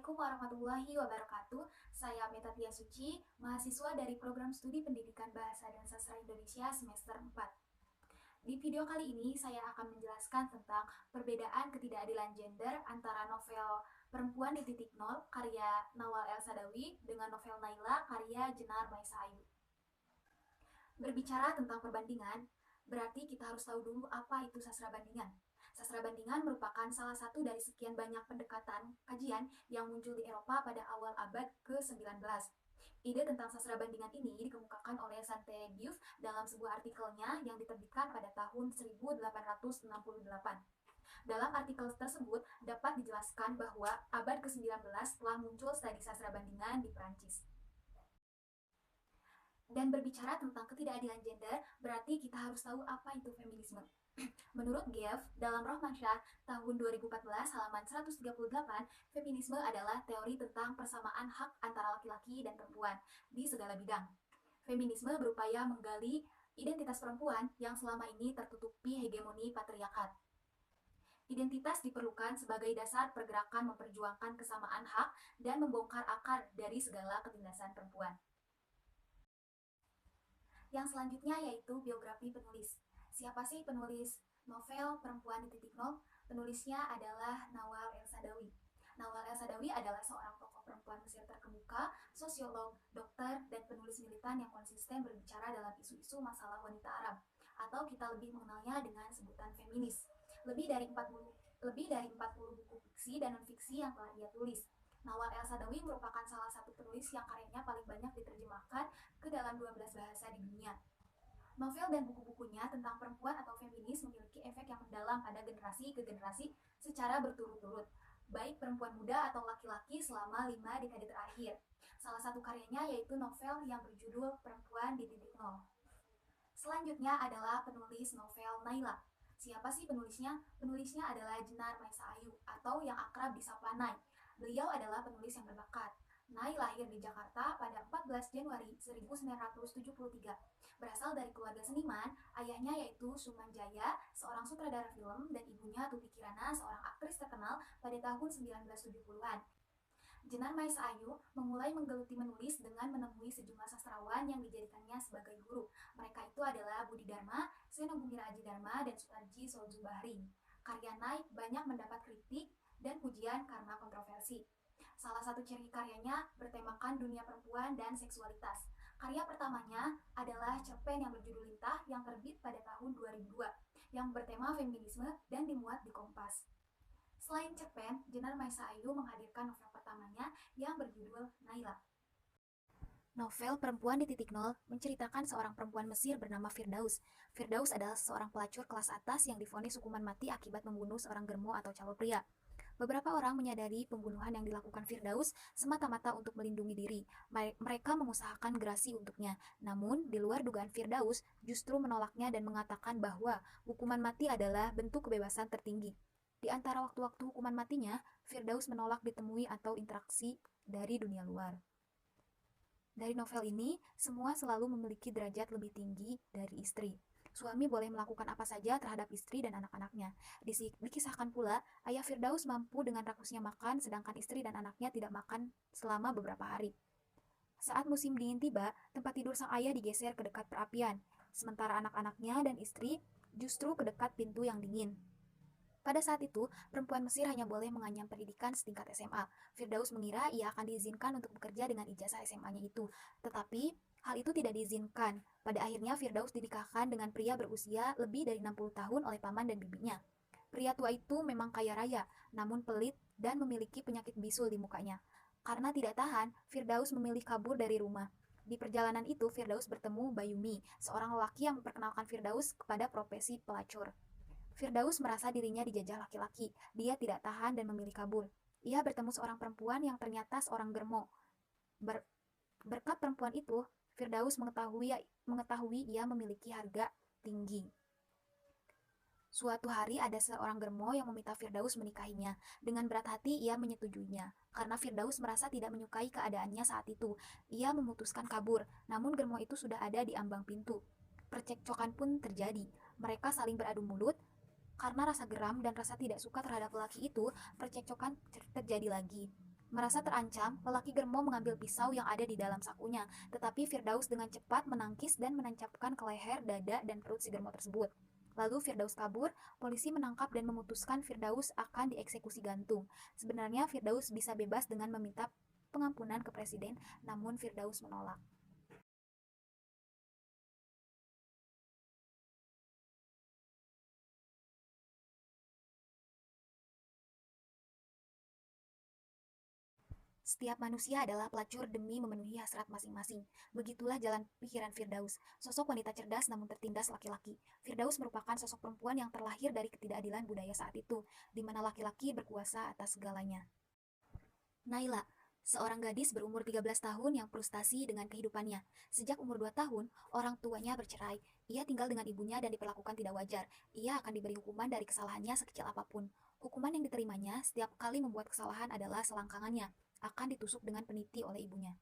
Assalamualaikum warahmatullahi wabarakatuh. Saya Metatia Suci, mahasiswa dari Program Studi Pendidikan Bahasa dan Sastra Indonesia semester 4. Di video kali ini saya akan menjelaskan tentang perbedaan ketidakadilan gender antara novel Perempuan di Titik Nol karya Nawal El Sadawi dengan novel Naila karya Jenar Maesa Ayu. Berbicara tentang perbandingan, berarti kita harus tahu dulu apa itu sastra bandingan. Sastra bandingan merupakan salah satu dari sekian banyak pendekatan kajian yang muncul di Eropa pada awal abad ke-19. Ide tentang sastra bandingan ini dikemukakan oleh Santegius dalam sebuah artikelnya yang diterbitkan pada tahun 1868. Dalam artikel tersebut dapat dijelaskan bahwa abad ke-19 telah muncul studi sastra bandingan di Prancis. Dan berbicara tentang ketidakadilan gender, berarti kita harus tahu apa itu feminisme. Menurut Gev, dalam Rohmansyah tahun 2014 halaman 138, feminisme adalah teori tentang persamaan hak antara laki-laki dan perempuan di segala bidang. Feminisme berupaya menggali identitas perempuan yang selama ini tertutupi hegemoni patriarkat. Identitas diperlukan sebagai dasar pergerakan memperjuangkan kesamaan hak dan membongkar akar dari segala ketindasan perempuan. Yang selanjutnya yaitu biografi penulis. Siapa sih penulis novel Perempuan di Titik Nol? Penulisnya adalah Nawal El Sadawi. Nawal El Sadawi adalah seorang tokoh perempuan Mesir terkemuka, sosiolog, dokter, dan penulis militan yang konsisten berbicara dalam isu-isu masalah wanita Arab, atau kita lebih mengenalnya dengan sebutan feminis. Lebih dari 40 buku fiksi dan non-fiksi yang telah dia tulis. Nawal El Sadawi merupakan salah satu penulis yang karyanya paling banyak diterjemahkan ke dalam 12 bahasa di dunia. Novel dan buku-bukunya tentang perempuan atau feminis memiliki efek yang mendalam pada generasi ke generasi secara berturut-turut, baik perempuan muda atau laki-laki selama 5 dekade terakhir. Salah satu karyanya yaitu novel yang berjudul Perempuan di Titik Nol. Selanjutnya adalah penulis novel Naila. Siapa sih penulisnya? Penulisnya adalah Jenar Maesa Ayu atau yang akrab disapa Nay. Beliau adalah penulis yang berbakat. Nay lahir di Jakarta pada 14 Januari 1973. Berasal dari keluarga seniman, ayahnya yaitu Sumanjaya, seorang sutradara film, dan ibunya Tuti Kirana, seorang aktris terkenal pada tahun 1970-an. Jenar Maesa Ayu memulai menggeluti menulis dengan menemui sejumlah sastrawan yang dijadikannya sebagai guru. Mereka itu adalah Budi Dharma, Seno Bumira Aji Dharma, dan Sutarji Solzubahri. Karya Nay banyak mendapat kritik dan pujian karena kontroversi. Salah satu ciri karyanya bertemakan dunia perempuan dan seksualitas. Karya pertamanya adalah cerpen yang berjudul Lintah yang terbit pada tahun 2002, yang bertema feminisme dan dimuat di Kompas. Selain cerpen, Jenar Maesa Ayu menghadirkan novel pertamanya yang berjudul Naila. Novel Perempuan di Titik Nol menceritakan seorang perempuan Mesir bernama Firdaus. Firdaus adalah seorang pelacur kelas atas yang divonis hukuman mati akibat membunuh seorang germo atau calo pria. Beberapa orang menyadari pembunuhan yang dilakukan Firdaus semata-mata untuk melindungi diri. Mereka mengusahakan gerasi untuknya. Namun, di luar dugaan Firdaus justru menolaknya dan mengatakan bahwa hukuman mati adalah bentuk kebebasan tertinggi. Di antara waktu-waktu hukuman matinya, Firdaus menolak ditemui atau interaksi dari dunia luar. Dari novel ini, semua selalu memiliki derajat lebih tinggi dari istri. Suami boleh melakukan apa saja terhadap istri dan anak-anaknya. Dikisahkan pula, ayah Firdaus mampu dengan rakusnya makan, sedangkan istri dan anaknya tidak makan selama beberapa hari. Saat musim dingin tiba, tempat tidur sang ayah digeser ke dekat perapian, sementara anak-anaknya dan istri justru ke dekat pintu yang dingin. Pada saat itu, perempuan Mesir hanya boleh menganyam pendidikan setingkat SMA. Firdaus mengira ia akan diizinkan untuk bekerja dengan ijazah SMA-nya itu. Tetapi, hal itu tidak diizinkan. Pada akhirnya, Firdaus dinikahkan dengan pria berusia lebih dari 60 tahun oleh paman dan bibinya. Pria tua itu memang kaya raya, namun pelit dan memiliki penyakit bisul di mukanya. Karena tidak tahan, Firdaus memilih kabur dari rumah. Di perjalanan itu, Firdaus bertemu Bayumi, seorang lelaki yang memperkenalkan Firdaus kepada profesi pelacur. Firdaus merasa dirinya dijajah laki-laki. Dia tidak tahan dan memilih kabur. Ia bertemu seorang perempuan yang ternyata seorang germo. Berkat perempuan itu, Firdaus mengetahui ia memiliki harga tinggi. Suatu hari ada seorang germo yang meminta Firdaus menikahinya. Dengan berat hati ia menyetujuinya. Karena Firdaus merasa tidak menyukai keadaannya saat itu, ia memutuskan kabur. Namun germo itu sudah ada di ambang pintu. Percekcokan pun terjadi. Mereka saling beradu mulut. Karena rasa geram dan rasa tidak suka terhadap lelaki itu, percekcokan terjadi lagi. Merasa terancam, lelaki Germo mengambil pisau yang ada di dalam sakunya, tetapi Firdaus dengan cepat menangkis dan menancapkan ke leher, dada, dan perut si Germo tersebut. Lalu Firdaus kabur, polisi menangkap dan memutuskan Firdaus akan dieksekusi gantung. Sebenarnya Firdaus bisa bebas dengan meminta pengampunan ke presiden, namun Firdaus menolak. Setiap manusia adalah pelacur demi memenuhi hasrat masing-masing. Begitulah jalan pikiran Firdaus, sosok wanita cerdas namun tertindas laki-laki. Firdaus merupakan sosok perempuan yang terlahir dari ketidakadilan budaya saat itu, di mana laki-laki berkuasa atas segalanya. Naila, seorang gadis berumur 13 tahun yang frustasi dengan kehidupannya. Sejak umur 2 tahun, orang tuanya bercerai. Ia tinggal dengan ibunya dan diperlakukan tidak wajar. Ia akan diberi hukuman dari kesalahannya sekecil apapun. Hukuman yang diterimanya setiap kali membuat kesalahan adalah selangkangannya, akan ditusuk dengan peniti oleh ibunya.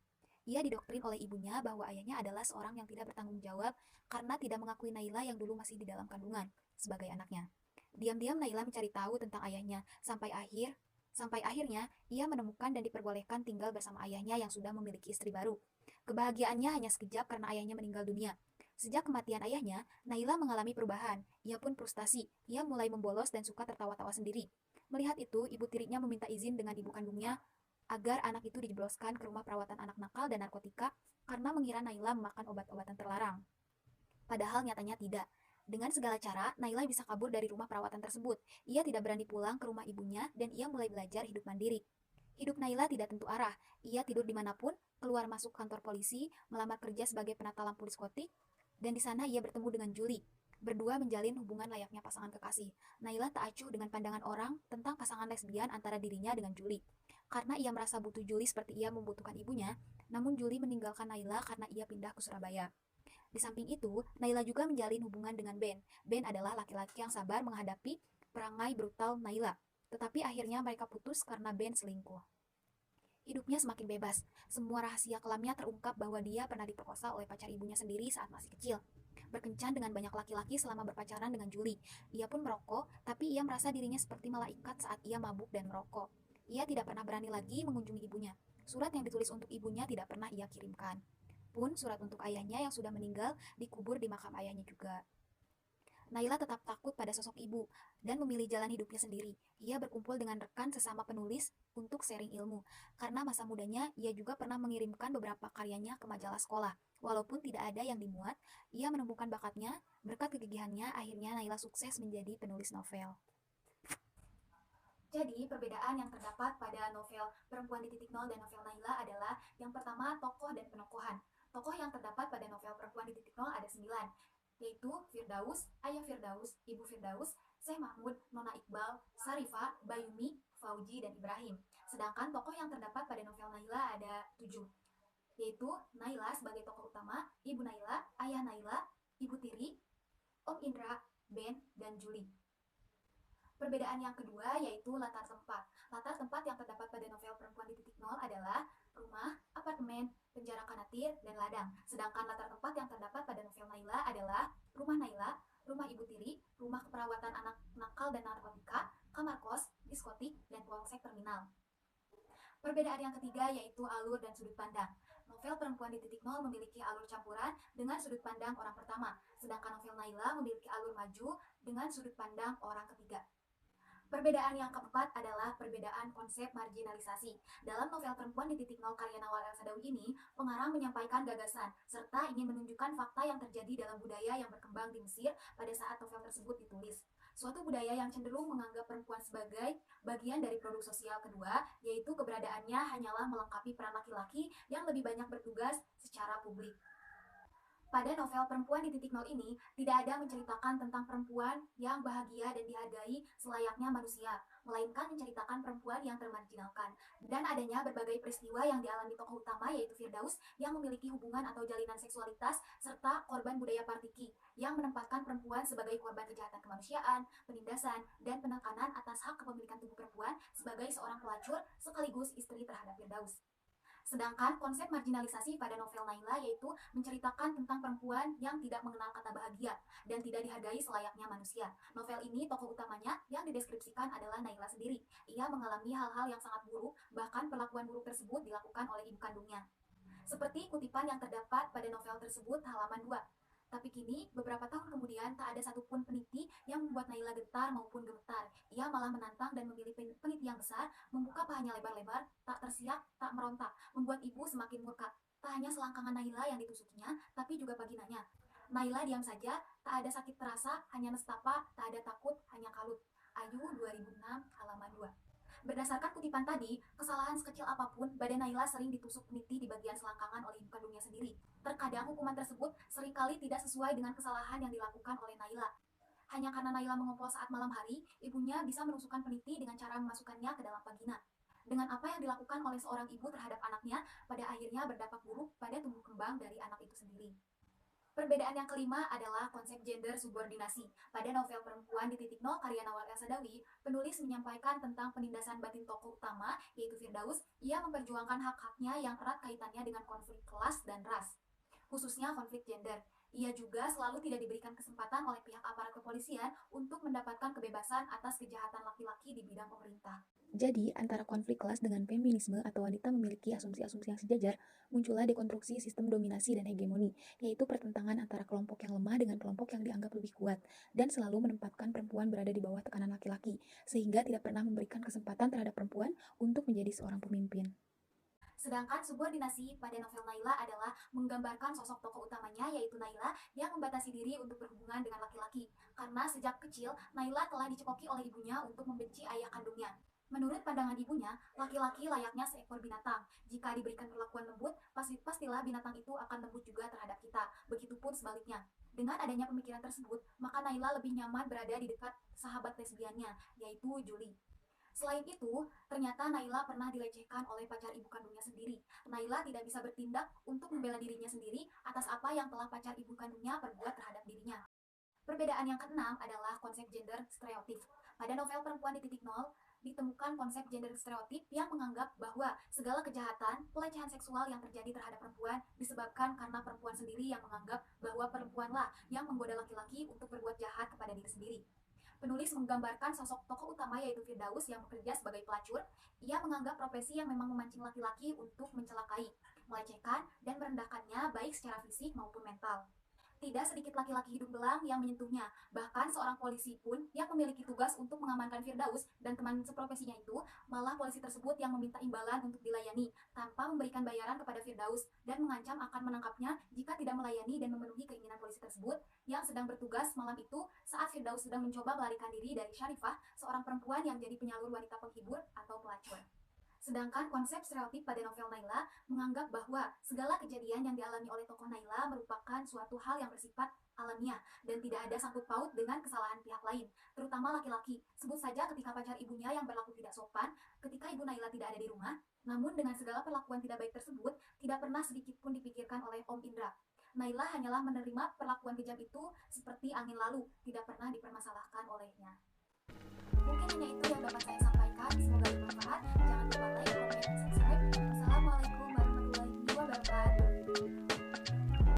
Ia didoktrin oleh ibunya bahwa ayahnya adalah seorang yang tidak bertanggung jawab karena tidak mengakui Naila yang dulu masih di dalam kandungan sebagai anaknya. Diam-diam Naila mencari tahu tentang ayahnya sampai akhirnya ia menemukan dan diperbolehkan tinggal bersama ayahnya yang sudah memiliki istri baru. Kebahagiaannya hanya sekejap karena ayahnya meninggal dunia. Sejak kematian ayahnya, Naila mengalami perubahan. Ia pun frustasi. Ia mulai membolos dan suka tertawa-tawa sendiri. Melihat itu, ibu tirinya meminta izin dengan ibu kandungnya agar anak itu dijebloskan ke rumah perawatan anak nakal dan narkotika karena mengira Naila memakan obat-obatan terlarang. Padahal nyatanya tidak. Dengan segala cara, Naila bisa kabur dari rumah perawatan tersebut. Ia tidak berani pulang ke rumah ibunya dan ia mulai belajar hidup mandiri. Hidup Naila tidak tentu arah. Ia tidur dimanapun, keluar masuk kantor polisi, melamar kerja sebagai penata lampu diskotik, dan di sana ia bertemu dengan Julie. Berdua menjalin hubungan layaknya pasangan kekasih. Naila tak acuh dengan pandangan orang tentang pasangan lesbian antara dirinya dengan Julie. Karena ia merasa butuh Julie seperti ia membutuhkan ibunya, namun Julie meninggalkan Naila karena ia pindah ke Surabaya. Di samping itu, Naila juga menjalin hubungan dengan Ben. Ben adalah laki-laki yang sabar menghadapi perangai brutal Naila. Tetapi akhirnya mereka putus karena Ben selingkuh. Hidupnya semakin bebas. Semua rahasia kelamnya terungkap bahwa dia pernah diperkosa oleh pacar ibunya sendiri saat masih kecil. Berkencan dengan banyak laki-laki selama berpacaran dengan Julie. Ia pun merokok, tapi ia merasa dirinya seperti malaikat saat ia mabuk dan merokok. Ia tidak pernah berani lagi mengunjungi ibunya. Surat yang ditulis untuk ibunya tidak pernah ia kirimkan. Pun surat untuk ayahnya yang sudah meninggal dikubur di makam ayahnya juga. Naila tetap takut pada sosok ibu dan memilih jalan hidupnya sendiri. Ia berkumpul dengan rekan sesama penulis untuk sharing ilmu. Karena masa mudanya, ia juga pernah mengirimkan beberapa karyanya ke majalah sekolah. Walaupun tidak ada yang dimuat, ia menemukan bakatnya. Berkat kegigihannya, akhirnya Naila sukses menjadi penulis novel. Jadi, perbedaan yang terdapat pada novel Perempuan di Titik Nol dan novel Naila adalah yang pertama, tokoh dan penokohan. Tokoh yang terdapat pada novel Perempuan di Titik Nol ada 9, yaitu Firdaus, Ayah Firdaus, Ibu Firdaus, Syekh Mahmud, Nona Iqbal, Sarifah, Bayumi, Fauji, dan Ibrahim. Sedangkan tokoh yang terdapat pada novel Naila ada 7, yaitu Naila sebagai tokoh utama, Ibu Naila, Ayah Naila, Ibu Tiri, Om Indra, Ben, dan Juli. Perbedaan yang kedua yaitu latar tempat. Latar tempat yang terdapat pada novel Perempuan di Titik Nol adalah rumah, apartemen, penjara kanatir, dan ladang. Sedangkan latar tempat yang terdapat pada novel Naila adalah rumah Naila, rumah ibu tiri, rumah keperawatan anak nakal dan narkotika, kamar kos, diskotik, dan polsek terminal. Perbedaan yang ketiga yaitu alur dan sudut pandang. Novel Perempuan di Titik Nol memiliki alur campuran dengan sudut pandang orang pertama, sedangkan novel Naila memiliki alur maju dengan sudut pandang orang ketiga. Perbedaan yang keempat adalah perbedaan konsep marginalisasi. Dalam novel Perempuan di Titik Nol karya Nawal El Sadawi ini, pengarang menyampaikan gagasan serta ingin menunjukkan fakta yang terjadi dalam budaya yang berkembang di Mesir pada saat novel tersebut ditulis. Suatu budaya yang cenderung menganggap perempuan sebagai bagian dari produk sosial kedua, yaitu keberadaannya hanyalah melengkapi peran laki-laki yang lebih banyak bertugas secara publik. Pada novel Perempuan di Titik Nol ini, tidak ada menceritakan tentang perempuan yang bahagia dan dihargai selayaknya manusia, melainkan menceritakan perempuan yang termarginalkan. Dan adanya berbagai peristiwa yang dialami tokoh utama yaitu Firdaus yang memiliki hubungan atau jalinan seksualitas, serta korban budaya partiki yang menempatkan perempuan sebagai korban kejahatan kemanusiaan, penindasan, dan penekanan atas hak kepemilikan tubuh perempuan sebagai seorang pelacur sekaligus istri terhadap Firdaus. Sedangkan konsep marginalisasi pada novel Naila yaitu menceritakan tentang perempuan yang tidak mengenal kata bahagia dan tidak dihargai selayaknya manusia. Novel ini tokoh utamanya yang dideskripsikan adalah Naila sendiri. Ia mengalami hal-hal yang sangat buruk, bahkan perlakuan buruk tersebut dilakukan oleh ibu kandungnya. Seperti kutipan yang terdapat pada novel tersebut halaman 2. Tapi kini, beberapa tahun kemudian, tak ada satupun peniti yang membuat Naila gentar maupun gemetar. Ia malah menantang dan memilih peniti yang besar, membuka pahanya lebar-lebar, tak tersiak, tak merontak, membuat ibu semakin murka. Tak hanya selangkangan Naila yang ditusukinya, tapi juga vaginanya. Naila diam saja, tak ada sakit terasa, hanya nestapa, tak ada takut, hanya kalut. Ayu 2006 halaman 2. Berdasarkan kutipan tadi, kesalahan sekecil apapun, badan Naila sering ditusuk peniti di bagian selangkangan oleh ibu kandungnya sendiri. Terkadang hukuman tersebut seringkali tidak sesuai dengan kesalahan yang dilakukan oleh Naila. Hanya karena Naila mengompol saat malam hari, ibunya bisa menusukkan peniti dengan cara memasukkannya ke dalam vagina. Dengan apa yang dilakukan oleh seorang ibu terhadap anaknya, pada akhirnya berdampak buruk pada tumbuh kembang dari anak itu sendiri. Perbedaan yang kelima adalah konsep gender subordinasi. Pada novel Perempuan di Titik Nol karya Nawal El Sadawi, penulis menyampaikan tentang penindasan batin tokoh utama, yaitu Firdaus. Ia memperjuangkan hak-haknya yang erat kaitannya dengan konflik kelas dan ras, khususnya konflik gender. Ia juga selalu tidak diberikan kesempatan oleh pihak aparat kepolisian untuk mendapatkan kebebasan atas kejahatan laki-laki di bidang pemerintah. Jadi, antara konflik kelas dengan feminisme atau wanita memiliki asumsi-asumsi yang sejajar, muncullah dekonstruksi sistem dominasi dan hegemoni, yaitu pertentangan antara kelompok yang lemah dengan kelompok yang dianggap lebih kuat, dan selalu menempatkan perempuan berada di bawah tekanan laki-laki, sehingga tidak pernah memberikan kesempatan terhadap perempuan untuk menjadi seorang pemimpin. Sedangkan subordinasi pada novel Naila adalah menggambarkan sosok tokoh utamanya yaitu Naila yang membatasi diri untuk berhubungan dengan laki-laki. Karena sejak kecil, Naila telah dicekoki oleh ibunya untuk membenci ayah kandungnya. Menurut pandangan ibunya, laki-laki layaknya seekor binatang. Jika diberikan perlakuan lembut, pastilah binatang itu akan lembut juga terhadap kita. Begitupun sebaliknya. Dengan adanya pemikiran tersebut, maka Naila lebih nyaman berada di dekat sahabat lesbiannya, yaitu Julie. Selain itu, ternyata Naila pernah dilecehkan oleh pacar ibu kandungnya sendiri. Naila tidak bisa bertindak untuk membela dirinya sendiri atas apa yang telah pacar ibu kandungnya perbuat terhadap dirinya. Perbedaan yang keenam adalah konsep gender stereotip. Pada novel Perempuan di Titik Nol, ditemukan konsep gender stereotip yang menganggap bahwa segala kejahatan, pelecehan seksual yang terjadi terhadap perempuan disebabkan karena perempuan sendiri yang menganggap bahwa perempuanlah yang menggoda laki-laki untuk berbuat jahat kepada diri sendiri. Penulis menggambarkan sosok tokoh utama yaitu Firdaus yang bekerja sebagai pelacur. Ia menganggap profesi yang memang memancing laki-laki untuk mencelakai, melecehkan, dan merendahkannya baik secara fisik maupun mental. Tidak sedikit laki-laki hidung belang yang menyentuhnya. Bahkan seorang polisi pun yang memiliki tugas untuk mengamankan Firdaus dan teman seprofesinya itu, malah polisi tersebut yang meminta imbalan untuk dilayani tanpa memberikan bayaran kepada Firdaus dan mengancam akan menangkapnya jika tidak melayani dan memenuhi keinginan polisi tersebut yang sedang bertugas malam itu saat Firdaus sedang mencoba melarikan diri dari Syarifah, seorang perempuan yang jadi penyalur wanita penghibur atau pelacur. Sedangkan konsep stereotip pada novel Naila menganggap bahwa segala kejadian yang dialami oleh tokoh Naila merupakan suatu hal yang bersifat alamiah dan tidak ada sangkut paut dengan kesalahan pihak lain, terutama laki-laki. Sebut saja ketika pacar ibunya yang berlaku tidak sopan, ketika ibu Naila tidak ada di rumah, namun dengan segala perlakuan tidak baik tersebut, tidak pernah sedikit pun dipikirkan oleh Om Indra. Naila hanyalah menerima perlakuan kejam itu seperti angin lalu, tidak pernah dipermasalahkan olehnya. Mungkin hanya itu yang dapat saya sampaikan. Semoga bermanfaat. Jangan lupa like,